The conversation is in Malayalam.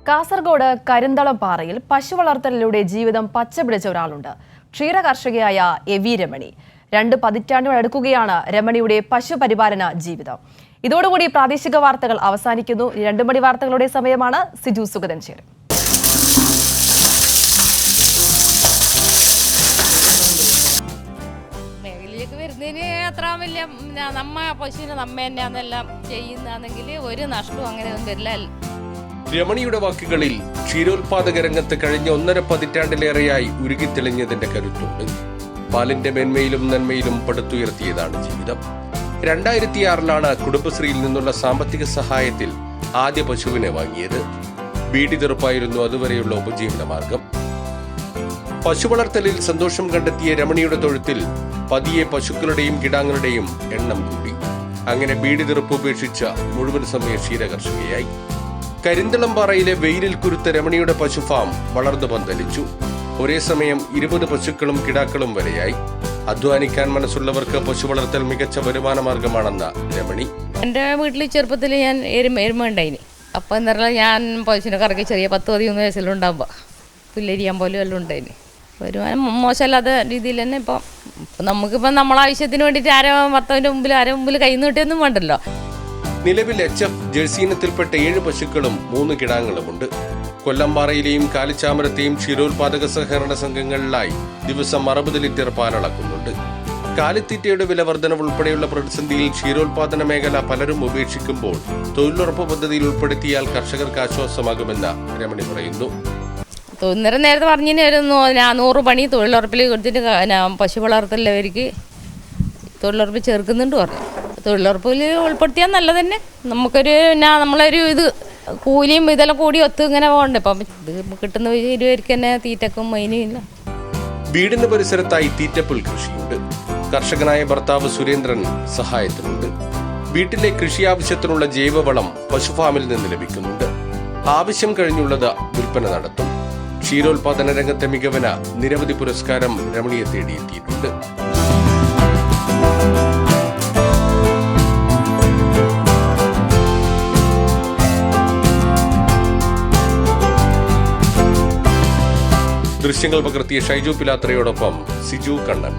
കാസർഗോഡ് കരിന്തളം പാറയിൽ പശു വളർത്തലിലൂടെ ജീവിതം പച്ചപിടിച്ച ഒരാളുണ്ട്. ക്ഷീര കർഷകയായ എവി രമണി. 2 പതിറ്റാണ്ടുകൾ അടുക്കുകയാണ് രമണിയുടെ പശുപരിപാലന ജീവിതം. ഇതോടുകൂടി പ്രാദേശിക വാർത്തകൾ അവസാനിക്കുന്നു. 2 മണി വാർത്തകളുടെ സമയമാണ്. സിജു സുഗതൻ ചേരും. മേഖലയിലേക്ക് വരുന്നതിന് അത്ര വലിയ നമ്മ പശുവിനെ നമ്മ തന്നെയാണെന്നെല്ലാം ചെയ്യുന്നതാണെങ്കിൽ ഒരു നഷ്ടവും അങ്ങനെയൊന്നും വരില്ല. രമണിയുടെ വാക്കുകളിൽ ക്ഷീരോത്പാദക രംഗത്ത് കഴിഞ്ഞ 1.5 പതിറ്റാണ്ടിലേറെയായി ഉരുകിത്തെളിഞ്ഞതിന്റെ കരുത്തുണ്ട്. പാലിന്റെ മേന്മയിലും നന്മയിലും പടുത്തുയർത്തിയതാണ് ജീവിതം. 2006-ലാണ് കുടുംബശ്രീയിൽ നിന്നുള്ള സാമ്പത്തിക സഹായത്തിൽ ആദ്യ പശുവിനെ വാങ്ങിയത്. ബീഡി തെറുപ്പായിരുന്നു അതുവരെയുള്ള ഉപജീവന മാർഗം. പശു വളർത്തലിൽ സന്തോഷം കണ്ടെത്തിയ രമണിയുടെ തൊഴുത്തിൽ പതിയെ പശുക്കളുടെയും കിടാങ്ങളുടെയും എണ്ണം കൂടി. അങ്ങനെ ബീഡി തെറുപ്പ് ഉപേക്ഷിച്ച മുഴുവൻ സമയ ക്ഷീരകർഷകയായി. കരിന്തളം പാറയിലെ വെയിലിൽ കുരുത്ത രമണിയുടെ പശു ഫാം വളർന്നു പന്തലിച്ചു. ഒരേ സമയം 20 പശുക്കളും കിടാക്കളും വരെയായി. അധ്വാനിക്കാൻ മനസ്സുള്ളവർക്ക് പശു വളർത്തൽ മികച്ച വരുമാന മാർഗമാണെന്ന രമണി. എൻ്റെ വീട്ടിൽ ചെറുപ്പത്തിൽ ഞാൻ എരുമ ഉണ്ടായിന്. അപ്പം എന്താ പറയുക, ഞാൻ പശുവിനെ കറക്കി ചെറിയ 10-13 വയസ്സിലുണ്ടാകുമ്പോൾ പുല്ലരിയാൻ പോലും എല്ലാം ഉണ്ടായിന്. വരുമാനം മോശമല്ലാത്ത രീതിയിൽ തന്നെ. ഇപ്പം നമുക്കിപ്പം നമ്മളാവശ്യത്തിന് വേണ്ടിയിട്ട് ഭർത്താവിൻ്റെ മുമ്പിൽ കൈ നീട്ടിയൊന്നും വേണ്ടല്ലോ. നിലവിൽ HF ജേഴ്സി ഇനത്തിൽപ്പെട്ട 7 പശുക്കളും 3 കിടാങ്ങളുമുണ്ട്. കൊല്ലംപാറയിലെയും കാലിച്ചാമരത്തെയും ക്ഷീരോത്പാദക സഹകരണ സംഘങ്ങളിലായി ദിവസം 60 ലിറ്റർ പാലളക്കുന്നുണ്ട്. കാലിത്തീറ്റയുടെ വില വർധനവ് ഉൾപ്പെടെയുള്ള പ്രതിസന്ധിയിൽ ക്ഷീരോത്പാദന മേഖല പലരും ഉപേക്ഷിക്കുമ്പോൾ തൊഴിലുറപ്പ് പദ്ധതിയിൽ ഉൾപ്പെടുത്തിയാൽ കർഷകർക്ക് ആശ്വാസമാകുമെന്ന് രമണി പറയുന്നു. നേരത്തെ പറഞ്ഞിരുന്നു 100 പണി തൊഴിലുറപ്പിൽ കൊടുത്തിട്ട് പശു വളർത്തലുള്ളവർക്ക് തൊഴിലുറപ്പ് ചേർക്കുന്നുണ്ട് പറഞ്ഞു. തൊഴിലുറപ്പിൽ ഉൾപ്പെടുത്തിയാൽ നല്ലത് തന്നെ. നമുക്കൊരു നമ്മളൊരു ഇത് കൂലിയും ഇതെല്ലാം കൂടി ഒത്ത് ഇങ്ങനെ പോകണ്ടേ. ഇപ്പം ഇത് കിട്ടുന്ന ഇരുവർക്ക് തന്നെ തീറ്റക്കും മൈനില്ല. വീടിന് പരിസരത്തായി തീറ്റപ്പുൽ കൃഷിയുണ്ട്. കർഷകനായ ഭർത്താവ് സുരേന്ദ്രൻ സഹായത്തിനുണ്ട്. വീട്ടിലെ കൃഷി ആവശ്യത്തിനുള്ള ജൈവവളം പശുഫാമിൽ നിന്ന് ലഭിക്കുന്നുണ്ട്. ആവശ്യം കഴിഞ്ഞുള്ളത് വിൽപ്പന നടത്തും. ക്ഷീരോത്പാദന രംഗത്തെ മികവിന് നിരവധി പുരസ്കാരം രമണിയെ തേടിയെത്തിയിട്ടുണ്ട്. ദൃശ്യങ്ങൾ പകർത്തിയ ഷൈജു പിലാത്രയോടൊപ്പം സിജു കണ്ണൻ.